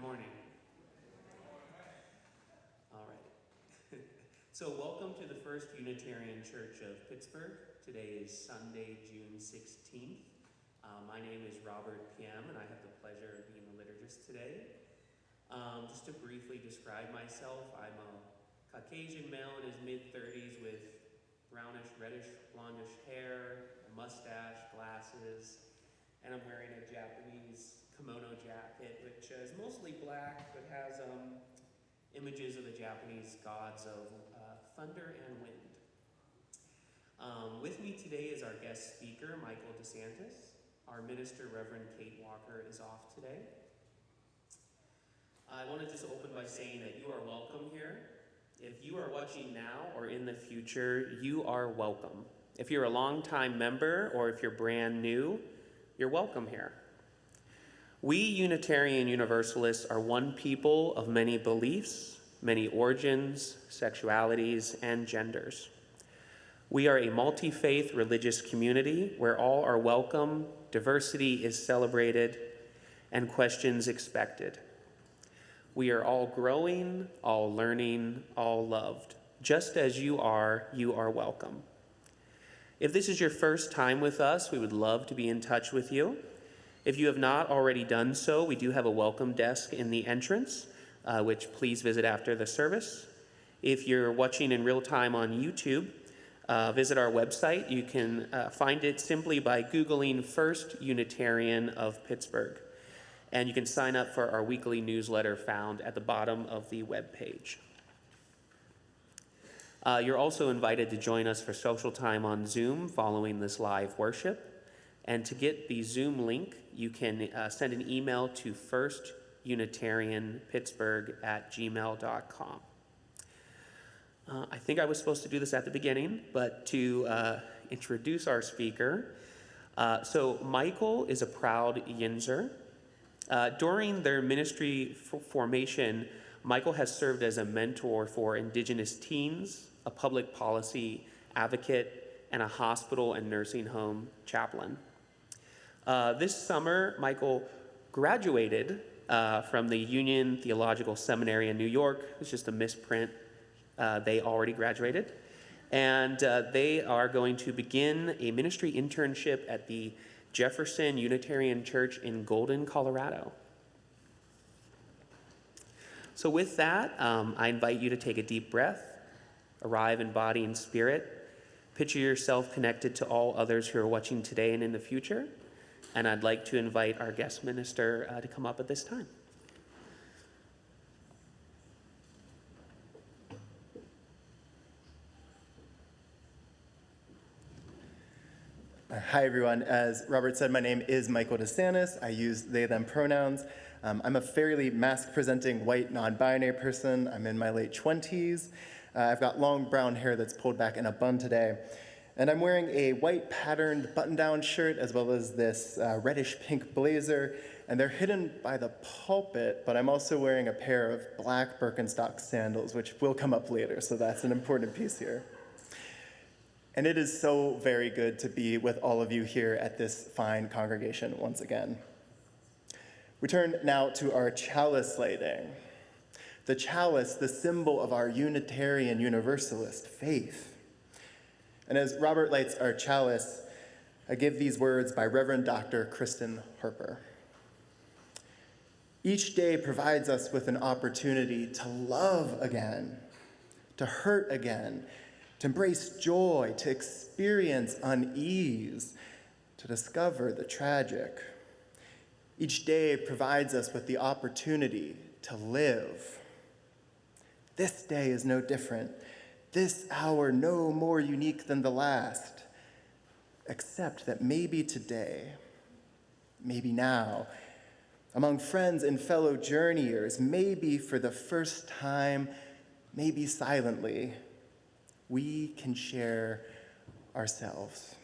morning. All right. So welcome to the First Unitarian Church of Pittsburgh. Today is Sunday, June 16th. My name is Robert PM, and I have the pleasure of being the liturgist today. Just to briefly describe myself, I'm a Caucasian male in his mid-30s with brownish, reddish, blondish hair, a mustache, glasses, and I'm wearing a Japanese kimono jacket, which is mostly black, but has images of the Japanese gods of thunder and wind. With me today is our guest speaker, Michael DeSantis. Our minister, Reverend Kate Walker, is off today. I want to just open by saying that you are welcome here. If you are watching now or in the future, you are welcome. If you're a longtime member or if you're brand new, you're welcome here. We Unitarian Universalists are one people of many beliefs, many origins, sexualities, and genders. We are a multi-faith religious community where all are welcome, diversity is celebrated, and questions expected. We are all growing, all learning, all loved. Just as you are welcome. If this is your first time with us, we would love to be in touch with you. If you have not already done so, we do have a welcome desk in the entrance, which please visit after the service. If you're watching in real time on YouTube, visit our website. You can find it simply by Googling First Unitarian of Pittsburgh. And you can sign up for our weekly newsletter found at the bottom of the webpage. You're also invited to join us for social time on Zoom following this live worship. And to get the Zoom link, you can send an email to firstunitarianpittsburgh@gmail.com. I think I was supposed to do this at the beginning, but to introduce our speaker. So Michael is a proud Yinzer. During their ministry formation, Michael has served as a mentor for Indigenous teens, a public policy advocate, and a hospital and nursing home chaplain. This summer, Michael graduated from the Union Theological Seminary in New York. It's just a misprint. They already graduated. And they are going to begin a ministry internship at the Jefferson Unitarian Church in Golden, Colorado. So with that, I invite you to take a deep breath, arrive in body and spirit, picture yourself connected to all others who are watching today and in the future, and I'd like to invite our guest minister to come up at this time. Hi, everyone. As Robert said, my name is Michael DeSantis. I use they, them pronouns. I'm a fairly mask-presenting white non-binary person. I'm in my late 20s. I've got long brown hair that's pulled back in a bun today. And I'm wearing a white patterned button-down shirt as well as this reddish-pink blazer. And they're hidden by the pulpit, but I'm also wearing a pair of black Birkenstock sandals, which will come up later, so that's an important piece here. And it is so very good to be with all of you here at this fine congregation once again. We turn now to our chalice lighting. The chalice, the symbol of our Unitarian Universalist faith. And as Robert lights our chalice, I give these words by Reverend Dr. Kristen Harper. Each day provides us with an opportunity to love again, to hurt again, to embrace joy, to experience unease, to discover the tragic. Each day provides us with the opportunity to live. This day is no different. This hour no more unique than the last, except that maybe today, maybe now, among friends and fellow journeyers, maybe for the first time, maybe silently, we can share ourselves.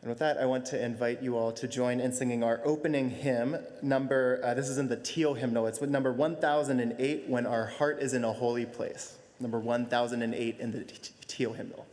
And with that, I want to invite you all to join in singing our opening hymn, this is in the Teal hymnal. It's with number 1008, When Our Heart is in a Holy Place. Number 1008 in the Teal hymnal.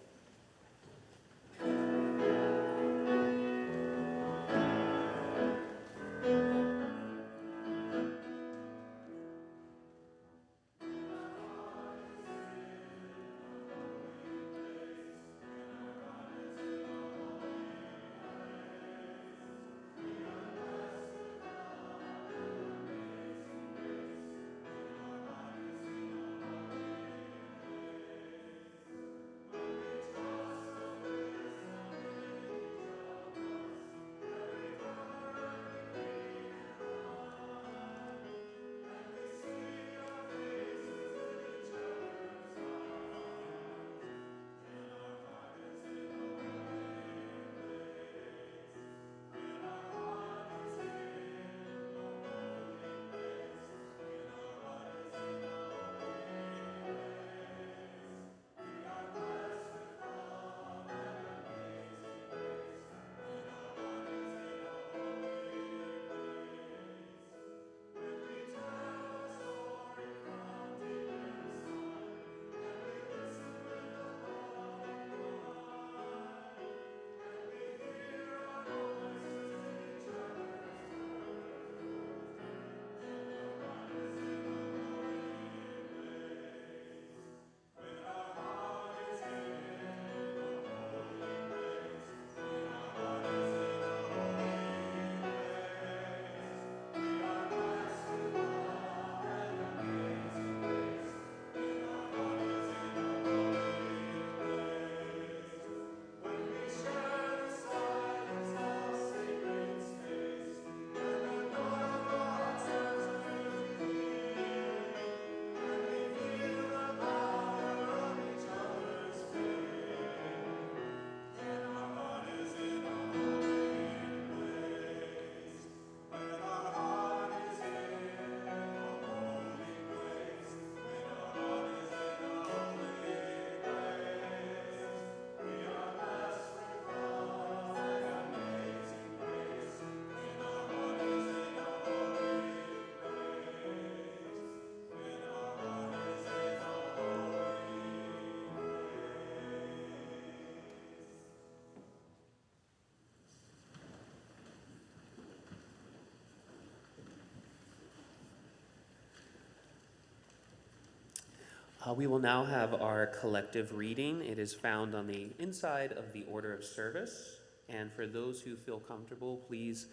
We will now have our collective reading. It is found on the inside of the order of service. And for those who feel comfortable, please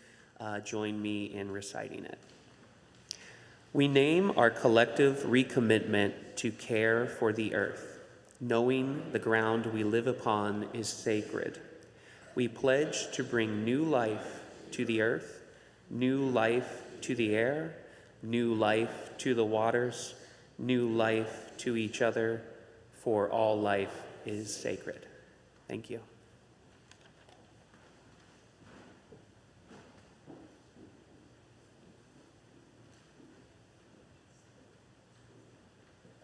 join me in reciting it. We name our collective recommitment to care for the earth, knowing the ground we live upon is sacred. We pledge to bring new life to the earth, new life to the air, new life to the waters, new life to each other, for all life is sacred. Thank you.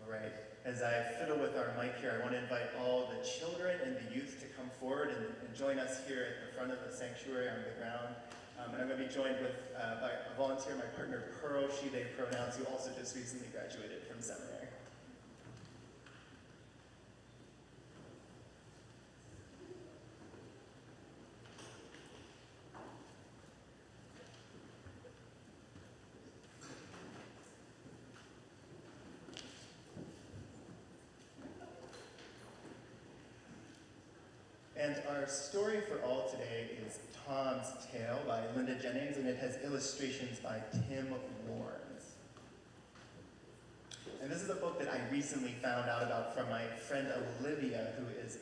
All right, as I fiddle with our mic here, I want to invite all the children and the youth to come forward and join us here at the front of the sanctuary on the ground. And I'm going to be joined with by a volunteer, my partner Pearl, she, they pronouns, who also just recently graduated from seminary. And our story for all today is Tom's Tale by Linda Jennings, and it has illustrations by Tim Lawrence. And this is a book that I recently found out about from my friend Olivia, who is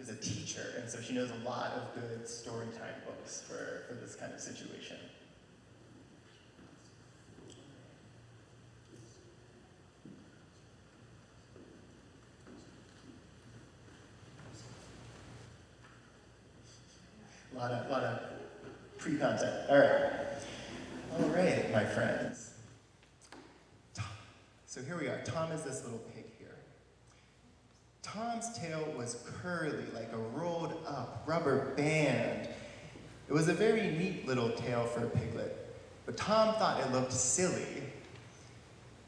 a teacher, and so she knows a lot of good story time books for this kind of situation. A lot of pre-content. All right, my friends. So here we are. Tom is this little pig here. Tom's tail was curly, like a rolled up rubber band. It was a very neat little tail for a piglet, but Tom thought it looked silly.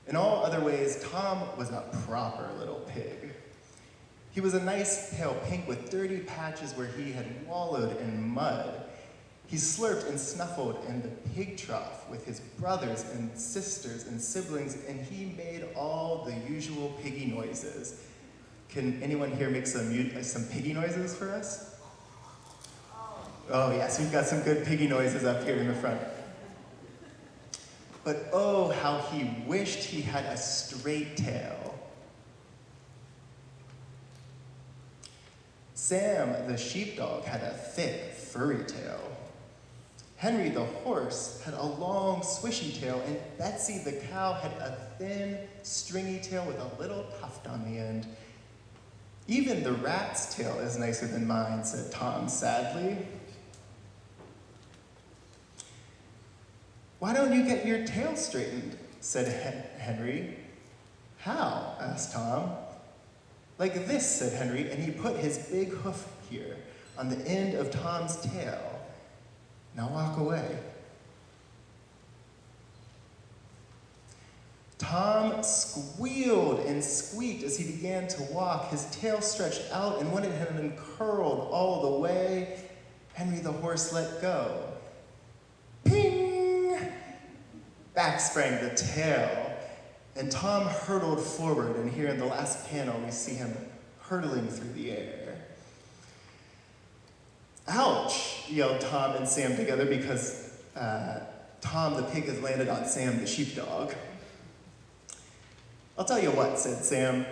In all other ways, Tom was a proper little pig. He was a nice pale pink with dirty patches where he had wallowed in mud. He slurped and snuffled in the pig trough with his brothers and sisters and siblings, and he made all the usual piggy noises. Can anyone here make some piggy noises for us? Oh yes, we've got some good piggy noises up here in the front. But oh, how he wished he had a straight tail. Sam, the sheepdog, had a thick, furry tail. Henry, the horse, had a long, swishy tail, and Betsy, the cow, had a thin, stringy tail with a little tuft on the end. Even the rat's tail is nicer than mine, said Tom sadly. Why don't you get your tail straightened, said Henry. How? Asked Tom. Like this, said Henry, and he put his big hoof here on the end of Tom's tail. Now walk away. Tom squealed and squeaked as he began to walk. His tail stretched out, and when it had been curled all the way, Henry the horse let go. Ping! Back sprang the tail. And Tom hurtled forward, and here in the last panel, we see him hurtling through the air. Ouch, yelled Tom and Sam together because Tom the pig has landed on Sam the sheepdog. I'll tell you what, said Sam,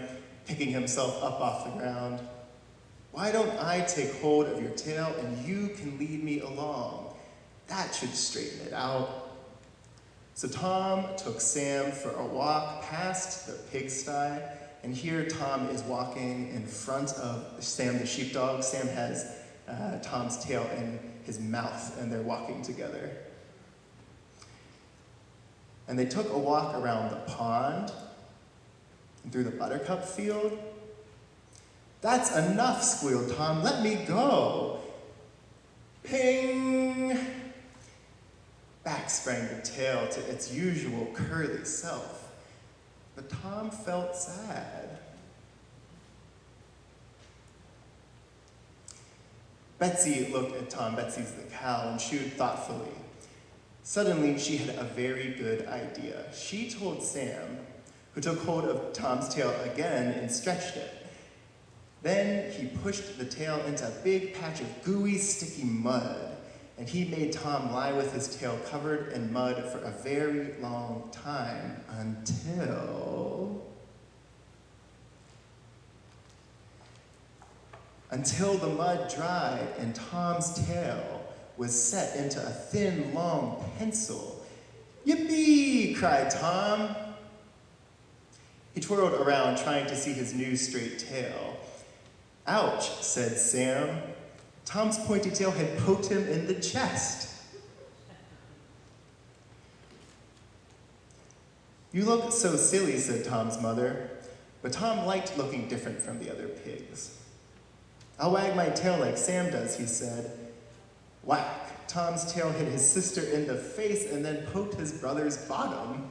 picking himself up off the ground. Why don't I take hold of your tail and you can lead me along? That should straighten it out. So Tom took Sam for a walk past the pigsty, and here Tom is walking in front of Sam the sheepdog. Sam has Tom's tail in his mouth, and they're walking together. And they took a walk around the pond and through the buttercup field. That's enough, squealed Tom. Let me go. Ping! Back sprang the tail to its usual curly self, but Tom felt sad. Betsy looked at Tom, Betsy's the cow, and chewed thoughtfully. Suddenly, she had a very good idea. She told Sam, who took hold of Tom's tail again and stretched it. Then he pushed the tail into a big patch of gooey, sticky mud, and he made Tom lie with his tail covered in mud for a very long time until the mud dried and Tom's tail was set into a thin, long pencil. "Yippee!" cried Tom. He twirled around trying to see his new straight tail. "Ouch," said Sam. Tom's pointy tail had poked him in the chest. "You look so silly," said Tom's mother. But Tom liked looking different from the other pigs. "I'll wag my tail like Sam does," he said. Whack! Tom's tail hit his sister in the face and then poked his brother's bottom.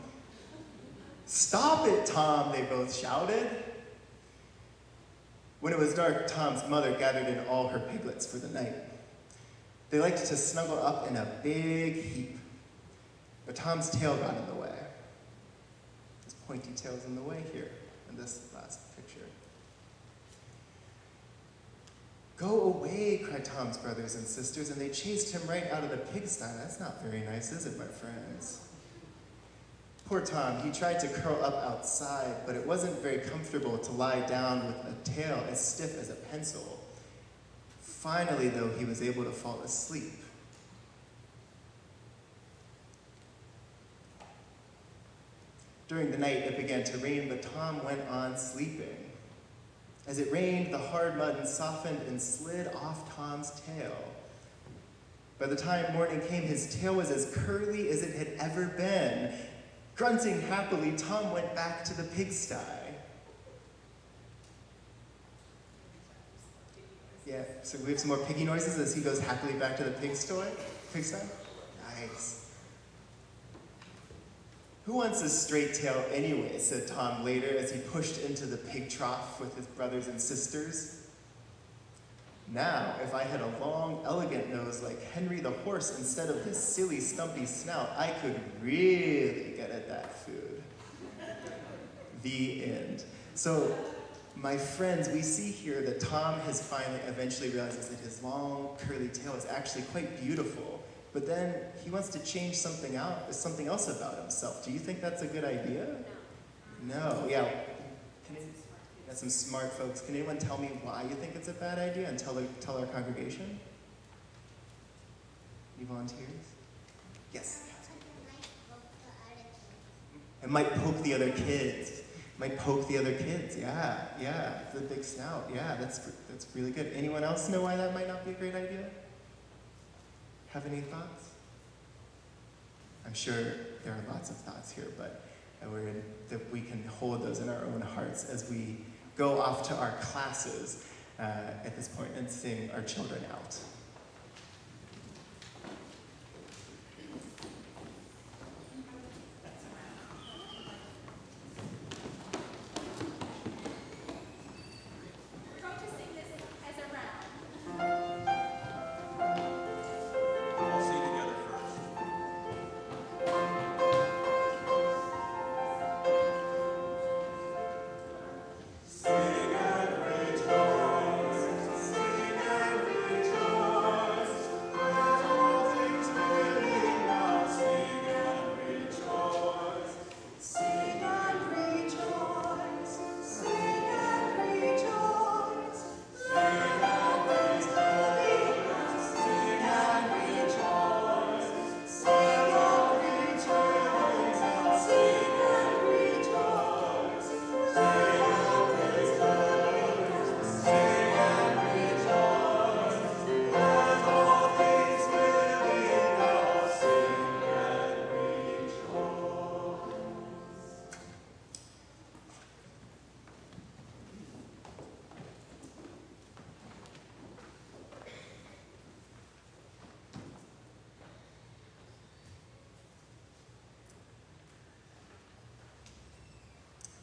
"Stop it, Tom," they both shouted. When it was dark, Tom's mother gathered in all her piglets for the night. They liked to snuggle up in a big heap, but Tom's tail got in the way. His pointy tail's in the way here in this last picture. "Go away," cried Tom's brothers and sisters, and they chased him right out of the pigsty. That's not very nice, is it, my friends? Poor Tom, he tried to curl up outside, but it wasn't very comfortable to lie down with a tail as stiff as a pencil. Finally, though, he was able to fall asleep. During the night, it began to rain, but Tom went on sleeping. As it rained, the hard mud softened and slid off Tom's tail. By the time morning came, his tail was as curly as it had ever been. Grunting happily, Tom went back to the pigsty. Yeah, so we have some more piggy noises as he goes happily back to the pigsty? Nice. "Who wants a straight tail anyway?" said Tom later as he pushed into the pig trough with his brothers and sisters. "Now, if I had a long, elegant nose like Henry the horse instead of this silly, stumpy snout, I could really get at that food." The end. So, my friends, we see here that Tom has eventually realizes that his long, curly tail is actually quite beautiful. But then he wants to change something else about himself. Do you think that's a good idea? No. Yeah. That's some smart folks. Can anyone tell me why you think it's a bad idea and tell our congregation? Any volunteers? Yes. It might poke the other kids. Yeah. The big snout. Yeah, that's really good. Anyone else know why that might not be a great idea? Have any thoughts? I'm sure there are lots of thoughts here, but that we can hold those in our own hearts as we go off to our classes at this point and sing our children out.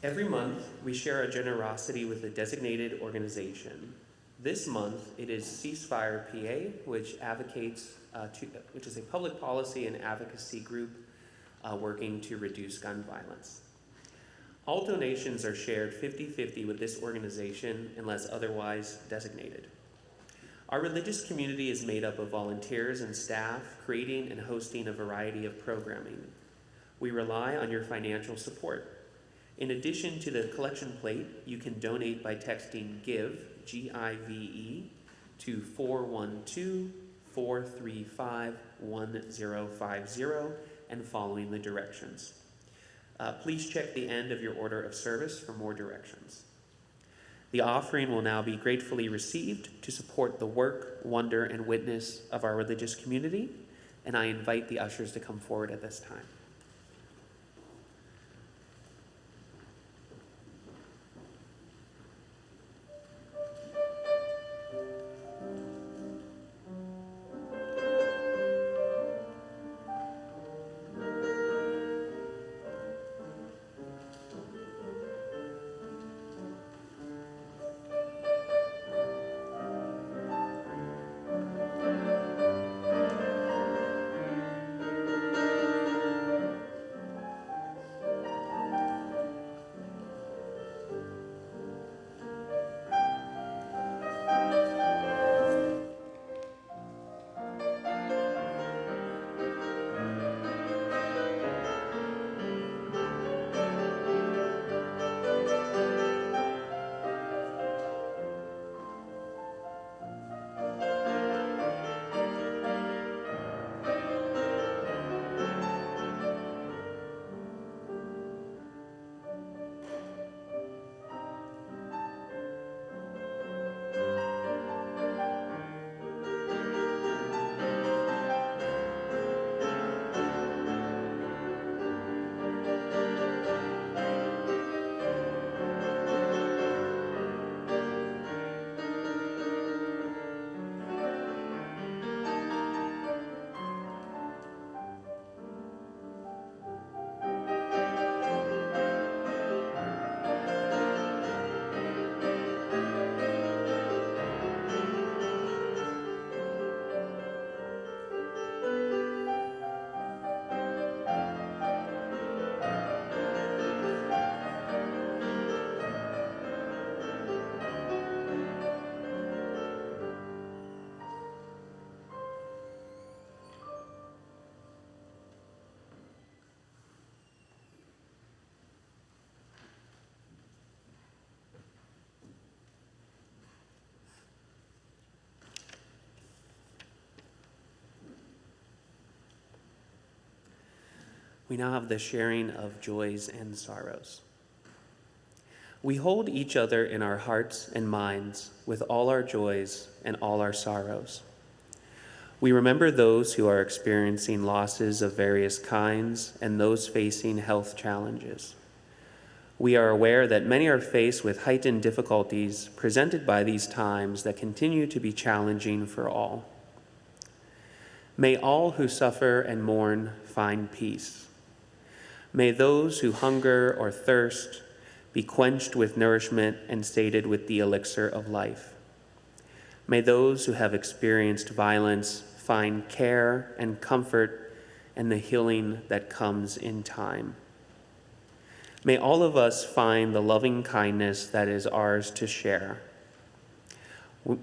Every month, we share our generosity with a designated organization. This month, it is Ceasefire PA, which which is a public policy and advocacy group working to reduce gun violence. All donations are shared 50-50 with this organization unless otherwise designated. Our religious community is made up of volunteers and staff creating and hosting a variety of programming. We rely on your financial support. In addition to the collection plate, you can donate by texting GIVE, G-I-V-E, to 412-435-1050 and following the directions. Please check the end of your order of service for more directions. The offering will now be gratefully received to support the work, wonder, and witness of our religious community, and I invite the ushers to come forward at this time. We now have the sharing of joys and sorrows. We hold each other in our hearts and minds with all our joys and all our sorrows. We remember those who are experiencing losses of various kinds and those facing health challenges. We are aware that many are faced with heightened difficulties presented by these times that continue to be challenging for all. May all who suffer and mourn find peace. May those who hunger or thirst be quenched with nourishment and sated with the elixir of life. May those who have experienced violence find care and comfort and the healing that comes in time. May all of us find the loving kindness that is ours to share.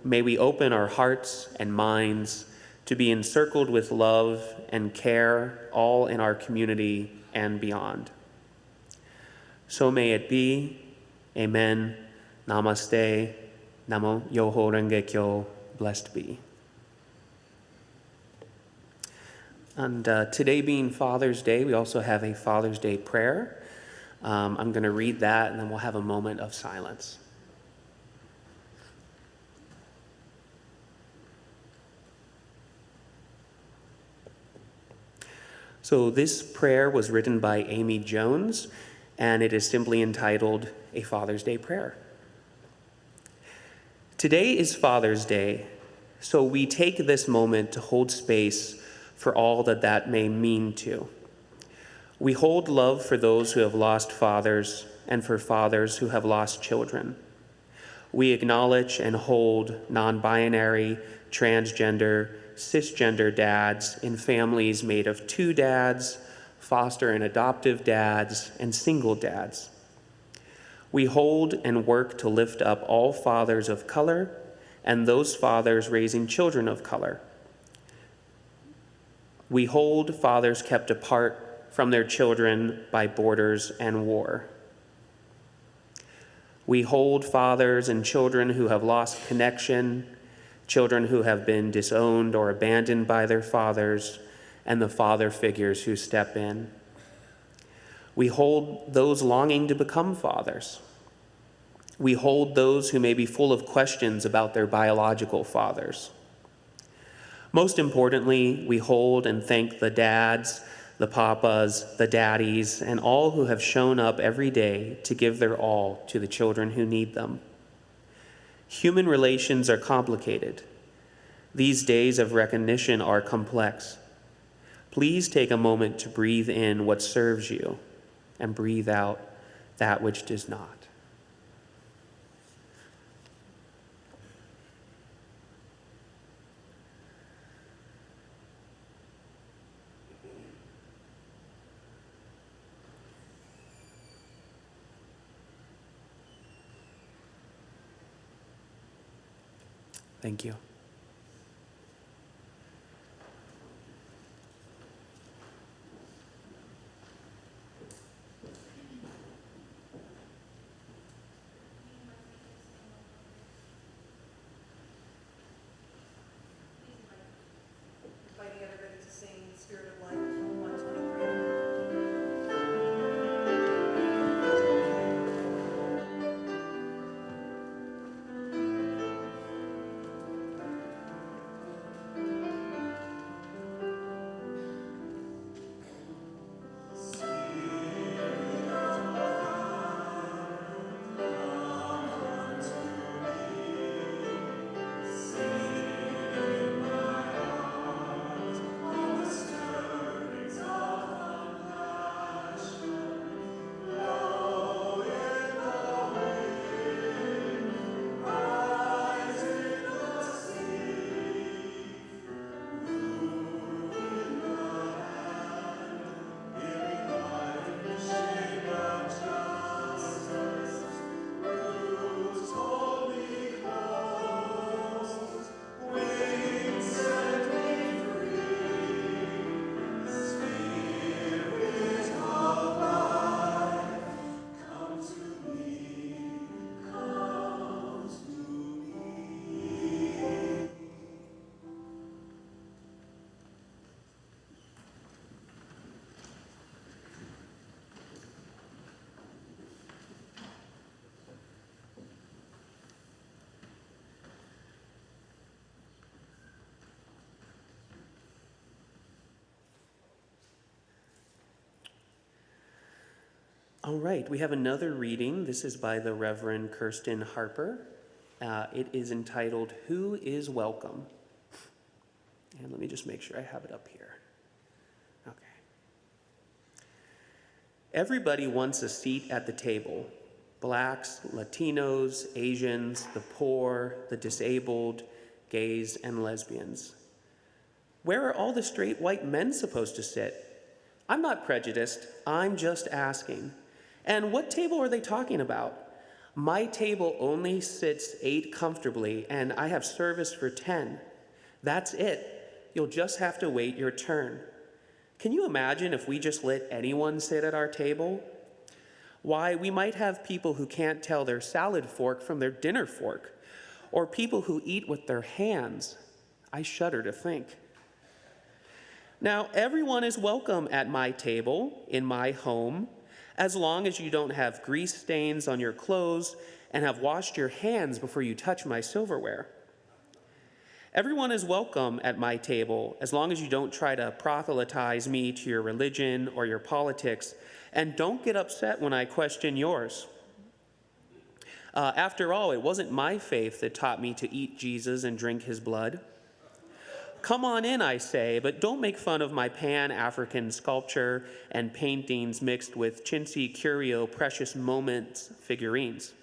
May we open our hearts and minds to be encircled with love and care, all in our community and beyond. So may it be. Amen. Namaste. Namo Yoho Renge Kyo. Blessed be. And today being Father's Day, we also have a Father's Day prayer. I'm going to read that, and then we'll have a moment of silence. So this prayer was written by Amy Jones, and it is simply entitled A Father's Day Prayer. Today is Father's Day, so we take this moment to hold space for all that may mean to. We hold love for those who have lost fathers and for fathers who have lost children. We acknowledge and hold non-binary, transgender, cisgender dads in families made of two dads, foster and adoptive dads, and single dads. We hold and work to lift up all fathers of color and those fathers raising children of color. We hold fathers kept apart from their children by borders and war. We hold fathers and children who have lost connection, children who have been disowned or abandoned by their fathers, and the father figures who step in. We hold those longing to become fathers. We hold those who may be full of questions about their biological fathers. Most importantly, we hold and thank the dads, the papas, the daddies, and all who have shown up every day to give their all to the children who need them. Human relations are complicated. These days of recognition are complex. Please take a moment to breathe in what serves you and breathe out that which does not. Thank you. Inviting everybody to sing Spirit of Life, 123. All right, we have another reading. This is by the Reverend Kirsten Harper. It is entitled, Who is Welcome? And let me just make sure I have it up here. Okay. Everybody wants a seat at the table. Blacks, Latinos, Asians, the poor, the disabled, gays, and lesbians. Where are all the straight white men supposed to sit? I'm not prejudiced, I'm just asking. And what table are they talking about? My table only sits 8 comfortably, and I have service for 10. That's it. You'll just have to wait your turn. Can you imagine if we just let anyone sit at our table? Why, we might have people who can't tell their salad fork from their dinner fork, or people who eat with their hands. I shudder to think. Now, everyone is welcome at my table, in my home, as long as you don't have grease stains on your clothes and have washed your hands before you touch my silverware. Everyone is welcome at my table, as long as you don't try to proselytize me to your religion or your politics, and don't get upset when I question yours. After all, it wasn't my faith that taught me to eat Jesus and drink his blood. Come on in, I say, but don't make fun of my Pan-African sculpture and paintings mixed with chintzy curio precious moments figurines.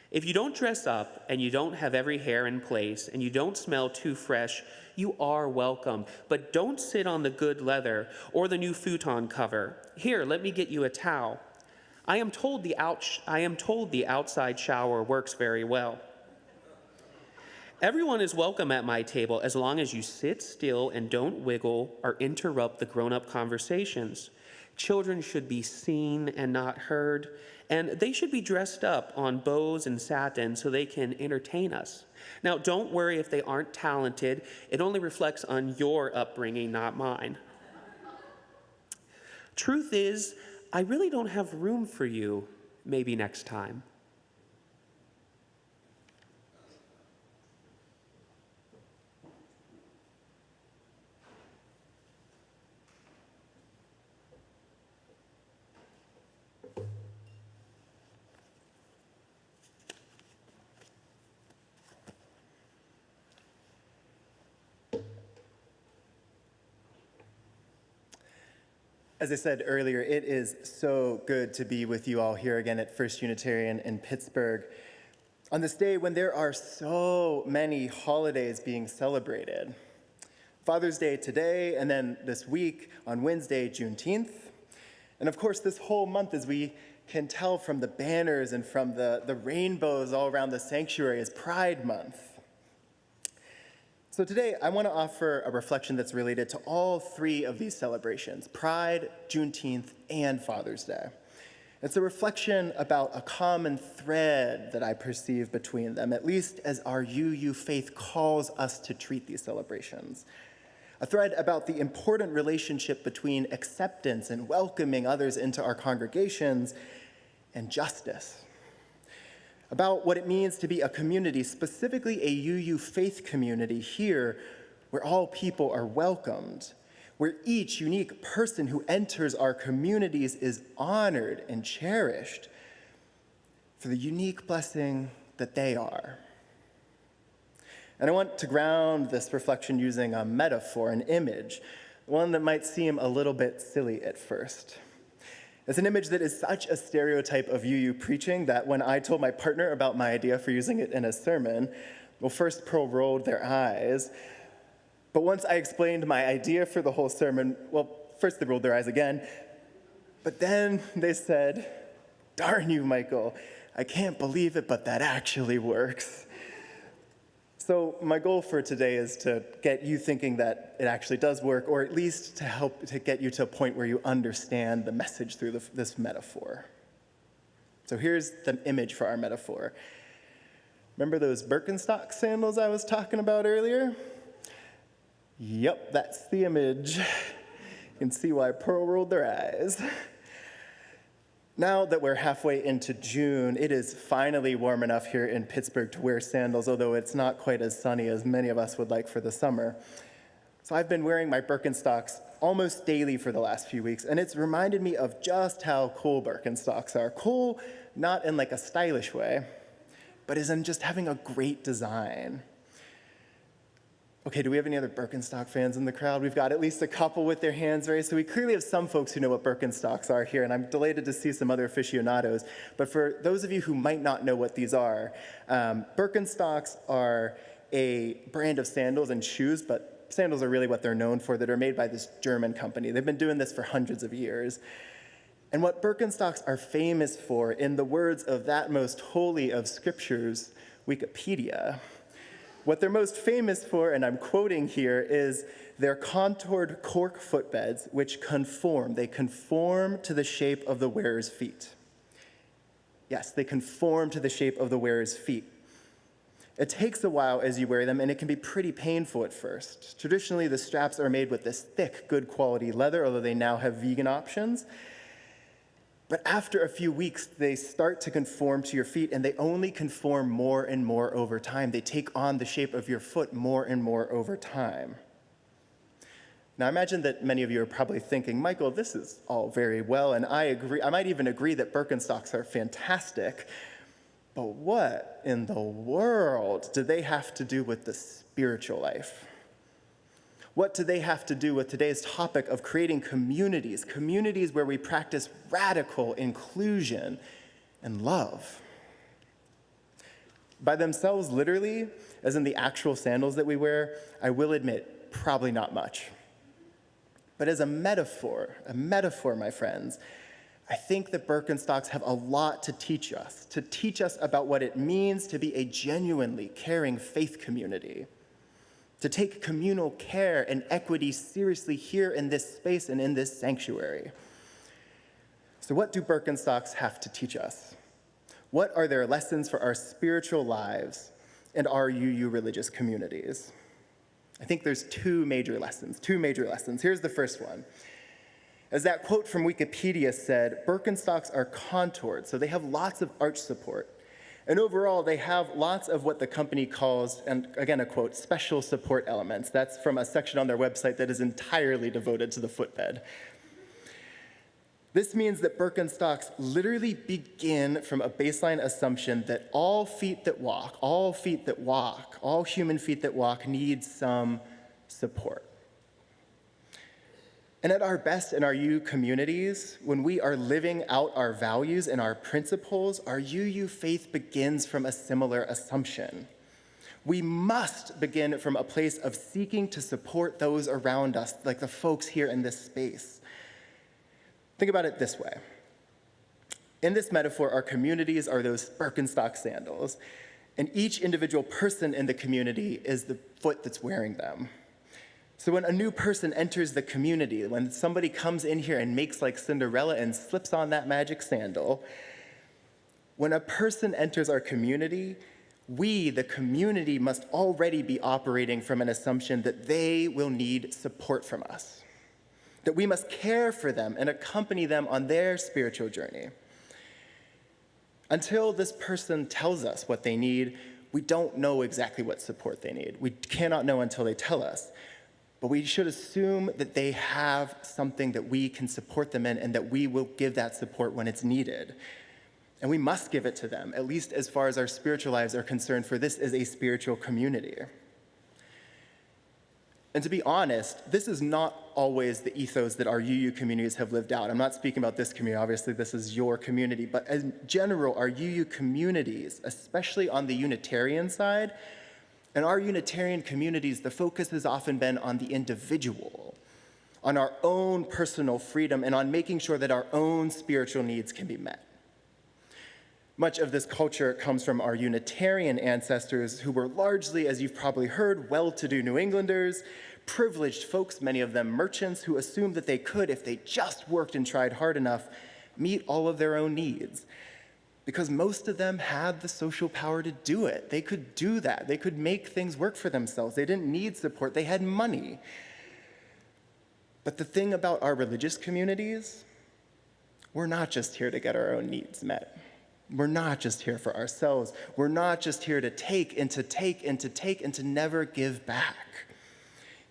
If you don't dress up and you don't have every hair in place and you don't smell too fresh, you are welcome, but don't sit on the good leather or the new futon cover. Here, let me get you a towel. I am told the outside shower works very well. Everyone is welcome at my table as long as you sit still and don't wiggle or interrupt the grown-up conversations. Children should be seen and not heard, and they should be dressed up on bows and satin so they can entertain us. Now, don't worry if they aren't talented. It only reflects on your upbringing, not mine. Truth is, I really don't have room for you. Maybe next time. As I said earlier, it is so good to be with you all here again at First Unitarian in Pittsburgh on this day when there are so many holidays being celebrated. Father's Day today, and then this week on Wednesday, Juneteenth. And of course, this whole month, as we can tell from the banners and from the rainbows all around the sanctuary, is Pride Month. So today, I want to offer a reflection that's related to all three of these celebrations, Pride, Juneteenth, and Father's Day. It's a reflection about a common thread that I perceive between them, at least as our UU faith calls us to treat these celebrations. A thread about the important relationship between acceptance and welcoming others into our congregations and justice. About what it means to be a community, specifically a UU faith community here, where all people are welcomed, where each unique person who enters our communities is honored and cherished for the unique blessing that they are. And I want to ground this reflection using a metaphor, an image, one that might seem a little bit silly at first. It's an image that is such a stereotype of UU preaching that when I told my partner about my idea for using it in a sermon, well, first Pearl rolled their eyes. But once I explained my idea for the whole sermon, well, first they rolled their eyes again. But then they said, "Darn you, Michael, I can't believe it, but that actually works." So my goal for today is to get you thinking that it actually does work, or at least to help to get you to a point where you understand the message through this metaphor. So here's the image for our metaphor. Remember those Birkenstock sandals I was talking about earlier? Yep, that's the image. You can see why Pearl rolled their eyes. Now that we're halfway into June, it is finally warm enough here in Pittsburgh to wear sandals, although it's not quite as sunny as many of us would like for the summer. So I've been wearing my Birkenstocks almost daily for the last few weeks, and it's reminded me of just how cool Birkenstocks are. Cool, not in like a stylish way, but as in just having a great design. Okay, do we have any other Birkenstock fans in the crowd? We've got at least a couple with their hands raised, so we clearly have some folks who know what Birkenstocks are here, and I'm delighted to see some other aficionados. But for those of you who might not know what these are, Birkenstocks are a brand of sandals and shoes, but sandals are really what they're known for, that are made by this German company. They've been doing this for hundreds of years. And what Birkenstocks are famous for, in the words of that most holy of scriptures, Wikipedia, what they're most famous for, and I'm quoting here, is their contoured cork footbeds, which conform. They conform to the shape of the wearer's feet. Yes, they conform to the shape of the wearer's feet. It takes a while as you wear them, and it can be pretty painful at first. Traditionally, the straps are made with this thick, good quality leather, although they now have vegan options. But after a few weeks, they start to conform to your feet, and they only conform more and more over time. They take on the shape of your foot more and more over time. Now, I imagine that many of you are probably thinking, Michael, this is all very well, and I agree. I might even agree that Birkenstocks are fantastic, but what in the world do they have to do with the spiritual life? What do they have to do with today's topic of creating communities where we practice radical inclusion and love? By themselves, literally, as in the actual sandals that we wear, I will admit, probably not much. But as a metaphor, my friends, I think that Birkenstocks have a lot to teach us about what it means to be a genuinely caring faith community, to take communal care and equity seriously here in this space and in this sanctuary. So what do Birkenstocks have to teach us? What are their lessons for our spiritual lives and our UU religious communities? I think there's two major lessons. Here's the first one. As that quote from Wikipedia said, Birkenstocks are contoured, so they have lots of arch support. And overall, they have lots of what the company calls, and again a quote, special support elements. That's from a section on their website that is entirely devoted to the footbed. This means that Birkenstocks literally begin from a baseline assumption that all feet that walk, all human feet that walk need some support. And at our best in our UU communities, when we are living out our values and our principles, our UU faith begins from a similar assumption. We must begin from a place of seeking to support those around us, like the folks here in this space. Think about it this way. In this metaphor, our communities are those Birkenstock sandals, and each individual person in the community is the foot that's wearing them. So when a new person enters the community, when somebody comes in here and makes like Cinderella and slips on that magic sandal, when a person enters our community, we, the community, must already be operating from an assumption that they will need support from us, that we must care for them and accompany them on their spiritual journey. Until this person tells us what they need, we don't know exactly what support they need. We cannot know until they tell us. But we should assume that they have something that we can support them in and that we will give that support when it's needed. And we must give it to them, at least as far as our spiritual lives are concerned, for this is a spiritual community. And to be honest, this is not always the ethos that our UU communities have lived out. I'm not speaking about this community, obviously this is your community, but in general, our UU communities, especially on the Unitarian side, in our Unitarian communities, the focus has often been on the individual, on our own personal freedom, and on making sure that our own spiritual needs can be met. Much of this culture comes from our Unitarian ancestors who were largely, as you've probably heard, well-to-do New Englanders, privileged folks, many of them merchants, who assumed that they could, if they just worked and tried hard enough, meet all of their own needs. Because most of them had the social power to do it. They could do that. They could make things work for themselves. They didn't need support. They had money. But the thing about our religious communities, we're not just here to get our own needs met. We're not just here for ourselves. We're not just here to take and to take and to take and to never give back.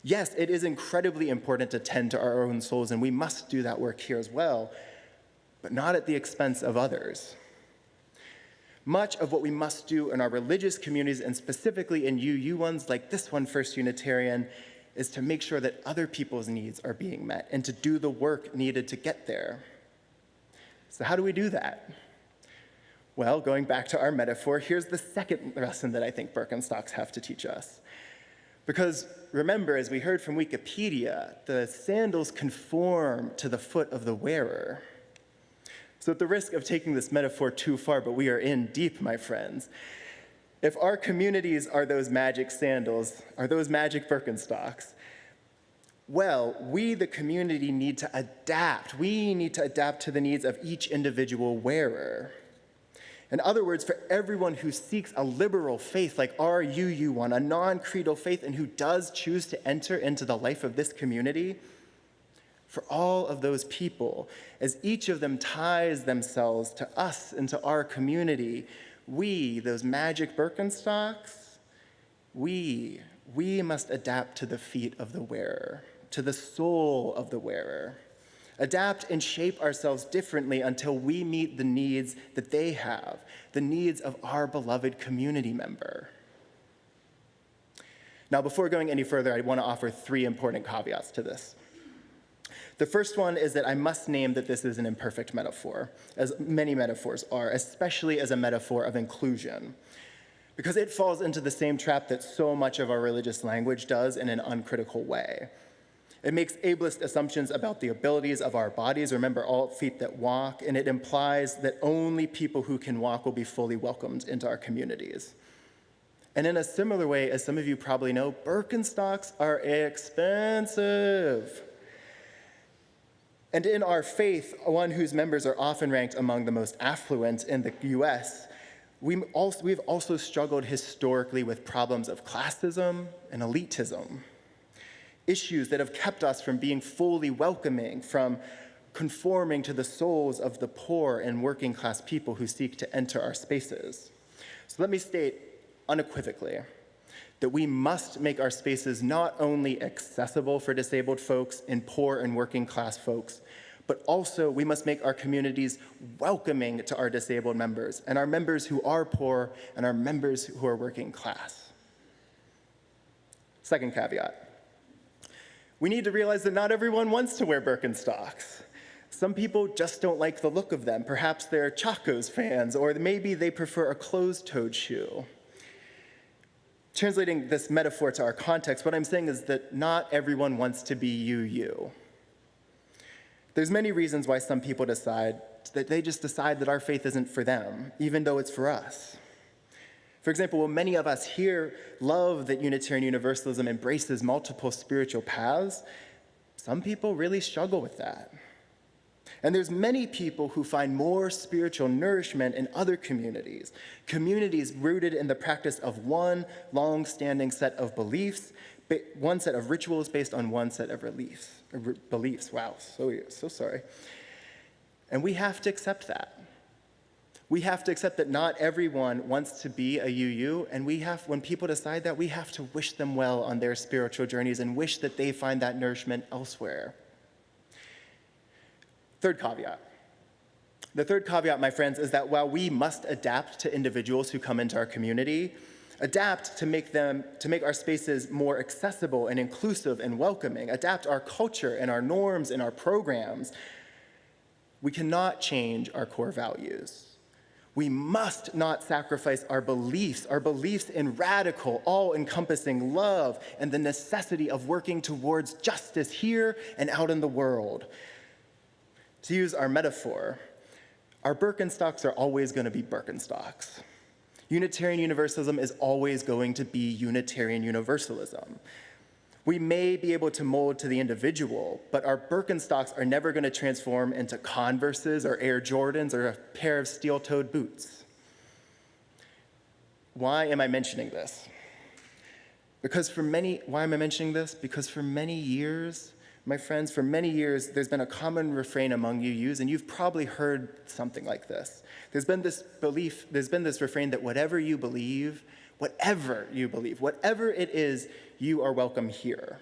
Yes, it is incredibly important to tend to our own souls, and we must do that work here as well, but not at the expense of others. Much of what we must do in our religious communities, and specifically in UU ones like this one, First Unitarian, is to make sure that other people's needs are being met and to do the work needed to get there. So how do we do that? Well, going back to our metaphor, here's the second lesson that I think Birkenstocks have to teach us. Because remember, as we heard from Wikipedia, the sandals conform to the foot of the wearer. So at the risk of taking this metaphor too far, but we are in deep, my friends, if our communities are those magic sandals, are those magic Birkenstocks, well, we, the community, need to adapt. We need to adapt to the needs of each individual wearer. In other words, for everyone who seeks a liberal faith like our UU one, a non-creedal faith, and who does choose to enter into the life of this community, for all of those people, as each of them ties themselves to us and to our community, we, those magic Birkenstocks, we must adapt to the feet of the wearer, to the soul of the wearer. Adapt and shape ourselves differently until we meet the needs that they have, the needs of our beloved community member. Now, before going any further, I want to offer 3 important caveats to this. The first one is that I must name that this is an imperfect metaphor, as many metaphors are, especially as a metaphor of inclusion, because it falls into the same trap that so much of our religious language does in an uncritical way. It makes ableist assumptions about the abilities of our bodies. Remember, all feet that walk, and it implies that only people who can walk will be fully welcomed into our communities. And in a similar way, as some of you probably know, Birkenstocks are expensive. And in our faith, one whose members are often ranked among the most affluent in the US, we've also struggled historically with problems of classism and elitism, issues that have kept us from being fully welcoming, from conforming to the souls of the poor and working class people who seek to enter our spaces. So let me state unequivocally that we must make our spaces not only accessible for disabled folks and poor and working class folks, but also we must make our communities welcoming to our disabled members and our members who are poor and our members who are working class. Second caveat. We need to realize that not everyone wants to wear Birkenstocks. Some people just don't like the look of them. Perhaps they're Chacos fans, or maybe they prefer a closed-toed shoe. Translating this metaphor to our context, what I'm saying is that not everyone wants to be you. There's many reasons why some people decide that our faith isn't for them, even though it's for us. For example, while many of us here love that Unitarian Universalism embraces multiple spiritual paths, some people really struggle with that. And there's many people who find more spiritual nourishment in other communities rooted in the practice of one long-standing set of beliefs, one set of rituals based on one set of beliefs. Wow, so sorry. And we have to accept that. We have to accept that not everyone wants to be a UU, and when people decide that, we have to wish them well on their spiritual journeys and wish that they find that nourishment elsewhere. Third caveat. The third caveat, my friends, is that while we must adapt to individuals who come into our community, adapt to make our spaces more accessible and inclusive and welcoming, adapt our culture and our norms and our programs, we cannot change our core values. We must not sacrifice our beliefs in radical, all-encompassing love and the necessity of working towards justice here and out in the world. To use our metaphor, our Birkenstocks are always going to be Birkenstocks. Unitarian Universalism is always going to be Unitarian Universalism. We may be able to mold to the individual, but our Birkenstocks are never going to transform into Converses or Air Jordans or a pair of steel-toed boots. Why am I mentioning this? Why am I mentioning this? Because for many years, my friends, there's been a common refrain among UUs, and you've probably heard something like this. There's been this refrain that whatever you believe, whatever it is, you are welcome here.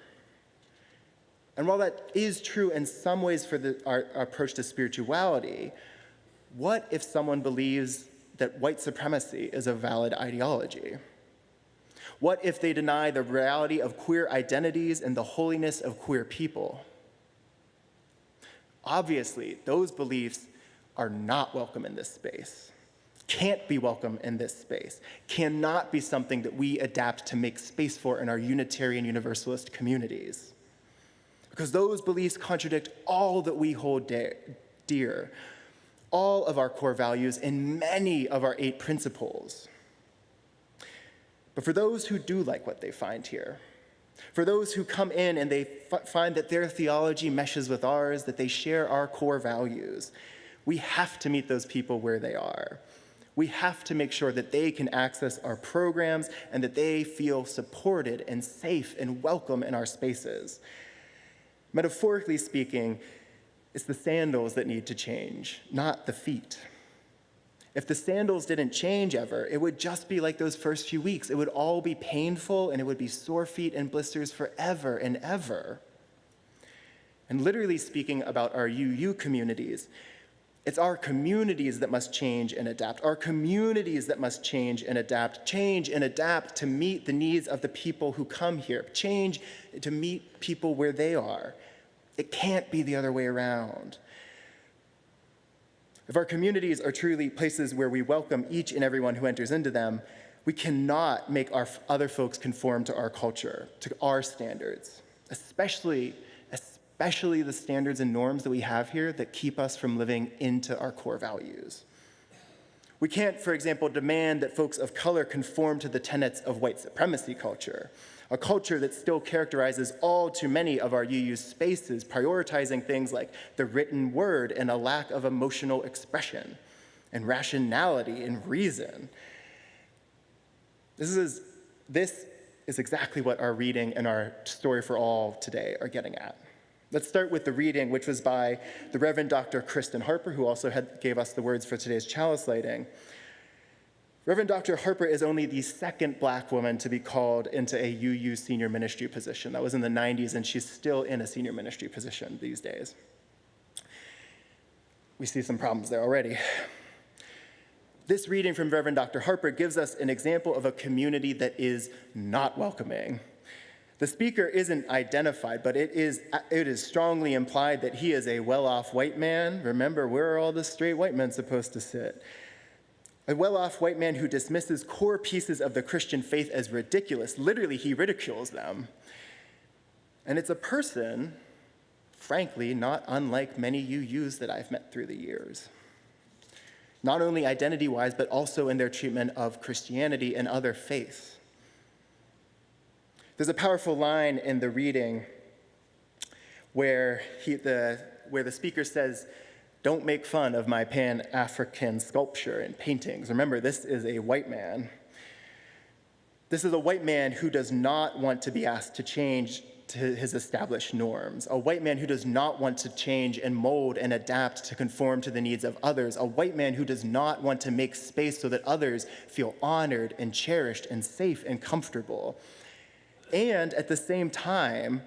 And while that is true in some ways for our approach to spirituality, what if someone believes that white supremacy is a valid ideology? What if they deny the reality of queer identities and the holiness of queer people? Obviously, those beliefs are not welcome in this space, can't be welcome in this space, cannot be something that we adapt to make space for in our Unitarian Universalist communities. Because those beliefs contradict all that we hold dear, all of our core values and many of our 8 principles. But for those who do like what they find here, for those who come in and they find that their theology meshes with ours, that they share our core values, we have to meet those people where they are. We have to make sure that they can access our programs and that they feel supported and safe and welcome in our spaces. Metaphorically speaking, it's the sandals that need to change, not the feet. If the sandals didn't change ever, it would just be like those first few weeks. It would all be painful, and it would be sore feet and blisters forever and ever. And literally speaking about our UU communities, it's our communities that must change and adapt. Our communities that must change and adapt to meet the needs of the people who come here, change to meet people where they are. It can't be the other way around. If our communities are truly places where we welcome each and everyone who enters into them, we cannot make our other folks conform to our culture, to our standards, especially especially the standards and norms that we have here that keep us from living into our core values. We can't, for example, demand that folks of color conform to the tenets of white supremacy culture, a culture that still characterizes all too many of our UU spaces, prioritizing things like the written word and a lack of emotional expression and rationality and reason. This is exactly what our reading and our story for all today are getting at. Let's start with the reading, which was by the Reverend Dr. Kristen Harper, who also gave us the words for today's chalice lighting. Reverend Dr. Harper is only the second Black woman to be called into a UU senior ministry position. That was in the 90s, and she's still in a senior ministry position these days. We see some problems there already. This reading from Reverend Dr. Harper gives us an example of a community that is not welcoming. The speaker isn't identified, but it is strongly implied that he is a well-off white man. Remember, where are all the straight white men supposed to sit? A well-off white man who dismisses core pieces of the Christian faith as ridiculous. Literally, he ridicules them. And it's a person, frankly, not unlike many UUs that I've met through the years. Not only identity-wise, but also in their treatment of Christianity and other faiths. There's a powerful line in the reading where the speaker says, "Don't make fun of my Pan-African sculpture and paintings." Remember, this is a white man. This is a white man who does not want to be asked to change to his established norms. A white man who does not want to change and mold and adapt to conform to the needs of others. A white man who does not want to make space so that others feel honored and cherished and safe and comfortable. And at the same time,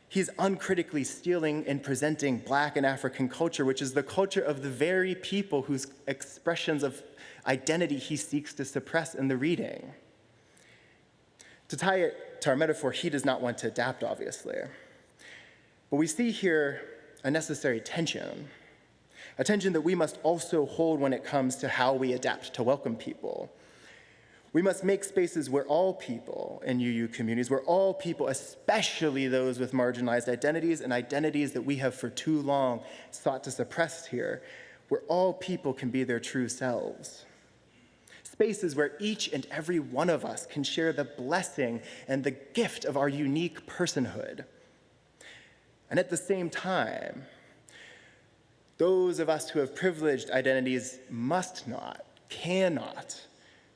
he's uncritically stealing and presenting Black and African culture, which is the culture of the very people whose expressions of identity he seeks to suppress in the reading. To tie it to our metaphor, he does not want to adapt, obviously. But we see here a necessary tension, a tension that we must also hold when it comes to how we adapt to welcome people. We must make spaces where all people in UU communities, where all people, especially those with marginalized identities and identities that we have for too long sought to suppress here, where all people can be their true selves. Spaces where each and every one of us can share the blessing and the gift of our unique personhood. And at the same time, those of us who have privileged identities must not, cannot,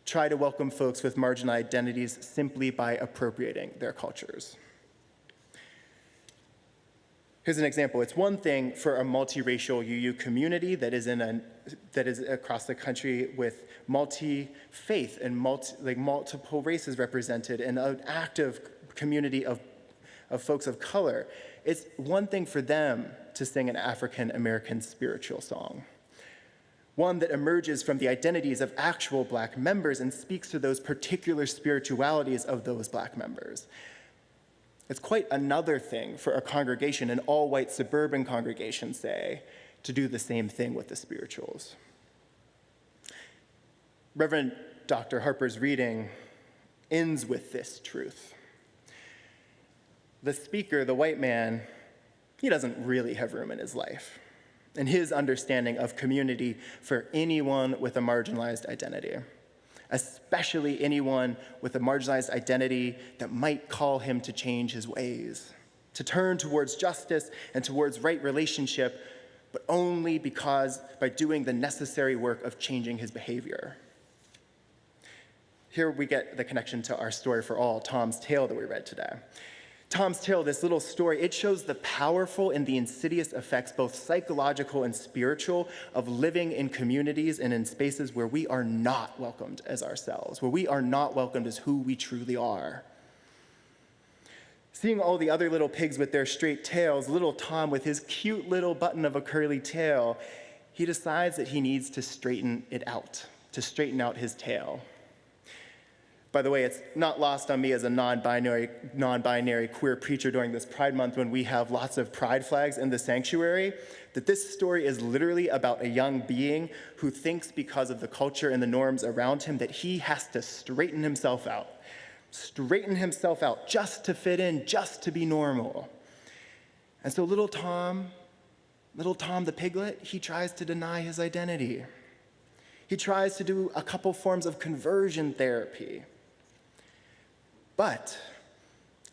try to welcome folks with marginal identities simply by appropriating their cultures. Here's an example. It's one thing for a multiracial UU community that is across the country with multi-faith and multiple races represented and an active community of folks of color. It's one thing for them to sing an African American spiritual song, one that emerges from the identities of actual Black members and speaks to those particular spiritualities of those Black members. It's quite another thing for a congregation, an all-white suburban congregation, say, to do the same thing with the spirituals. Reverend Dr. Harper's reading ends with this truth. The speaker, the white man, he doesn't really have room in his life, in his understanding of community for anyone with a marginalized identity, especially anyone with a marginalized identity that might call him to change his ways, to turn towards justice and towards right relationship, but only by doing the necessary work of changing his behavior. Here we get the connection to our story for all, Tom's Tale that we read today. Tom's Tale, this little story, it shows the powerful and the insidious effects, both psychological and spiritual, of living in communities and in spaces where we are not welcomed as ourselves, where we are not welcomed as who we truly are. Seeing all the other little pigs with their straight tails, little Tom with his cute little button of a curly tail, he decides that he needs to straighten it out, to straighten out his tail. By the way, it's not lost on me as a non-binary queer preacher during this Pride Month when we have lots of pride flags in the sanctuary, that this story is literally about a young being who thinks because of the culture and the norms around him that he has to straighten himself out just to fit in, just to be normal. And so little Tom the piglet, he tries to deny his identity. He tries to do a couple forms of conversion therapy. But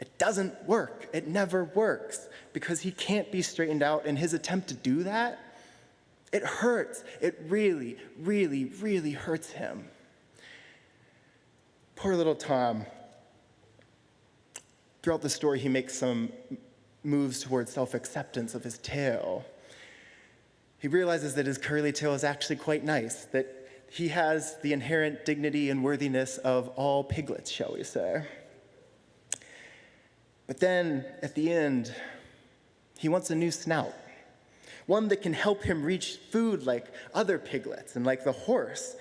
it doesn't work. It never works because he can't be straightened out. In his attempt to do that, it hurts. It really, really, really hurts him. Poor little Tom. Throughout the story, he makes some moves towards self-acceptance of his tail. He realizes that his curly tail is actually quite nice, that he has the inherent dignity and worthiness of all piglets, shall we say. But then, at the end, he wants a new snout, one that can help him reach food like other piglets and like the horse,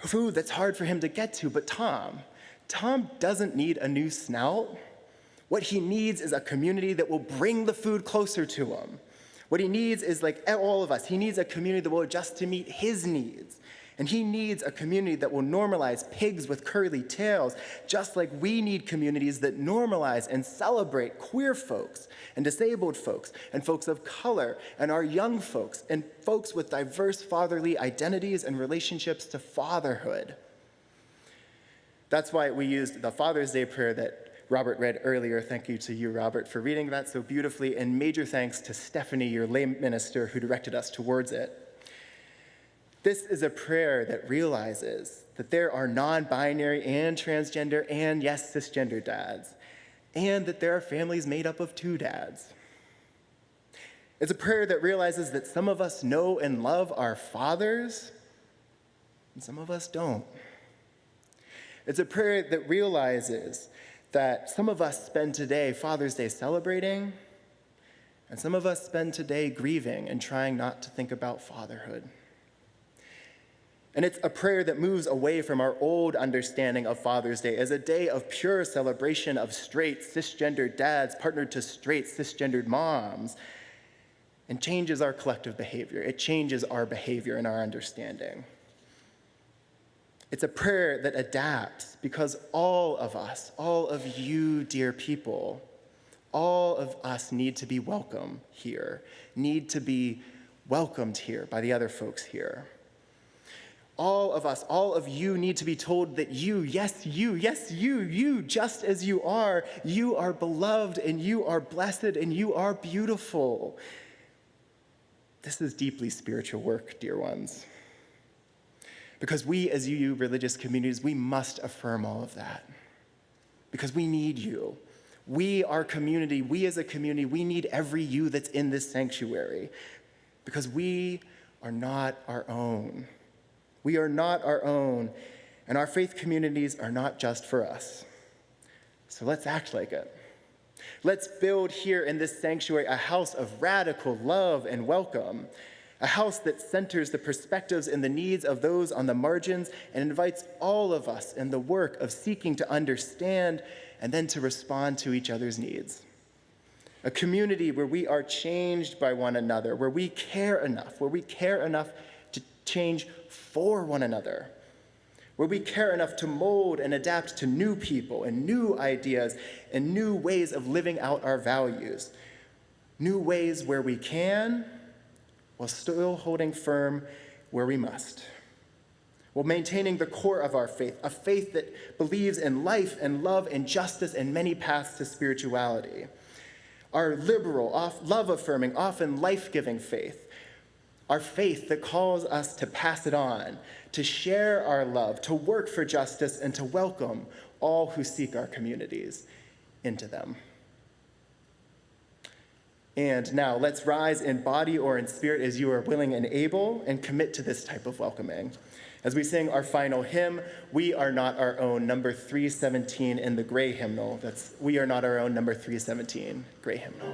food that's hard for him to get to. But Tom doesn't need a new snout. What he needs is a community that will bring the food closer to him. What he needs is, like all of us, he needs a community that will adjust to meet his needs. And he needs a community that will normalize pigs with curly tails, just like we need communities that normalize and celebrate queer folks and disabled folks and folks of color and our young folks and folks with diverse fatherly identities and relationships to fatherhood. That's why we used the Father's Day prayer that Robert read earlier. Thank you to you, Robert, for reading that so beautifully, and major thanks to Stephanie, your lay minister, who directed us towards it. This is a prayer that realizes that there are non-binary and transgender and, yes, cisgender dads, and that there are families made up of two dads. It's a prayer that realizes that some of us know and love our fathers, and some of us don't. It's a prayer that realizes that some of us spend today, Father's Day, celebrating, and some of us spend today grieving and trying not to think about fatherhood. And it's a prayer that moves away from our old understanding of Father's Day as a day of pure celebration of straight, cisgendered dads partnered to straight, cisgendered moms, and changes our collective behavior. It changes our behavior and our understanding. It's a prayer that adapts because all of us, all of you, dear people, all of us need to be welcome here, need to be welcomed here by the other folks here. All of us, all of you need to be told that you, just as you are beloved and you are blessed and you are beautiful. This is deeply spiritual work, dear ones. Because we, as UU religious communities, we must affirm all of that. Because we need you. We, our community, we as a community, we need every you that's in this sanctuary. Because we are not our own. We are not our own, and our faith communities are not just for us. So let's act like it. Let's build here in this sanctuary a house of radical love and welcome, a house that centers the perspectives and the needs of those on the margins and invites all of us in the work of seeking to understand and then to respond to each other's needs. A community where we are changed by one another, where we care enough to change for one another, where we care enough to mold and adapt to new people and new ideas and new ways of living out our values, new ways where we can, while still holding firm where we must, while maintaining the core of our faith, a faith that believes in life and love and justice and many paths to spirituality. Our liberal, love-affirming, often life-giving faith, our faith that calls us to pass it on, to share our love, to work for justice, and to welcome all who seek our communities into them. And now, let's rise in body or in spirit as you are willing and able, and commit to this type of welcoming. As we sing our final hymn, We Are Not Our Own, number 317 in the gray hymnal. That's We Are Not Our Own, number 317, gray hymnal.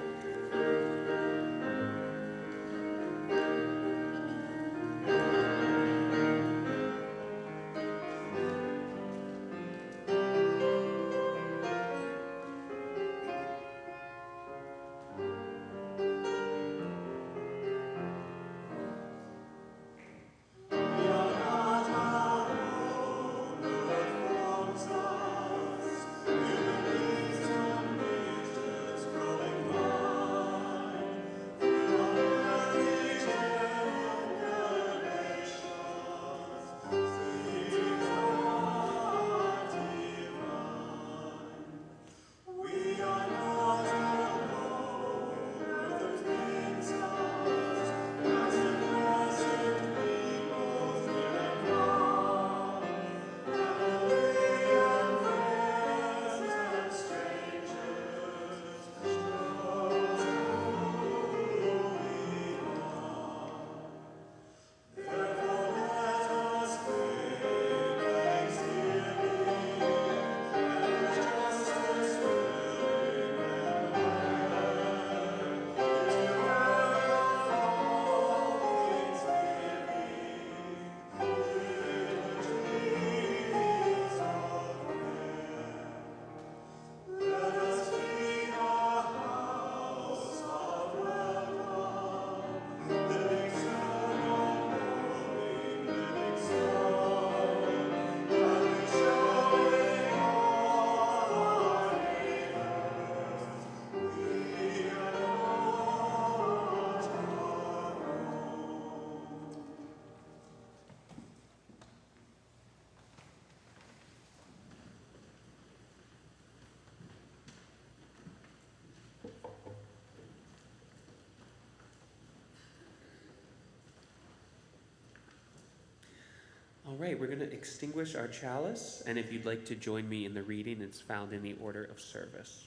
All right, we're going to extinguish our chalice, and if you'd like to join me in the reading, it's found in the order of service.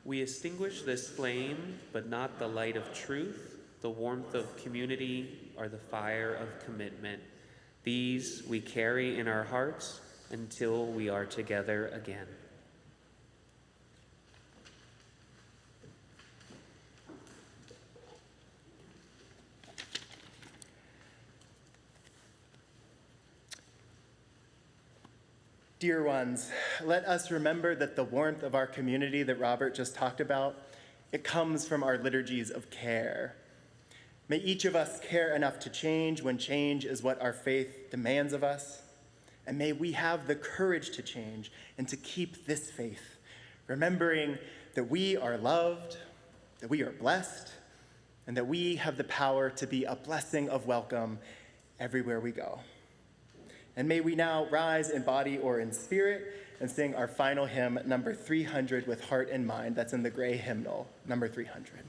We extinguish this flame, but not the light of truth, the warmth of community, or the fire of commitment. These we carry in our hearts until we are together again. Dear ones, let us remember that the warmth of our community that Robert just talked about, it comes from our liturgies of care. May each of us care enough to change when change is what our faith demands of us. And may we have the courage to change and to keep this faith, remembering that we are loved, that we are blessed, and that we have the power to be a blessing of welcome everywhere we go. And may we now rise in body or in spirit and sing our final hymn, number 300, with heart and mind. That's in the gray hymnal, number 300.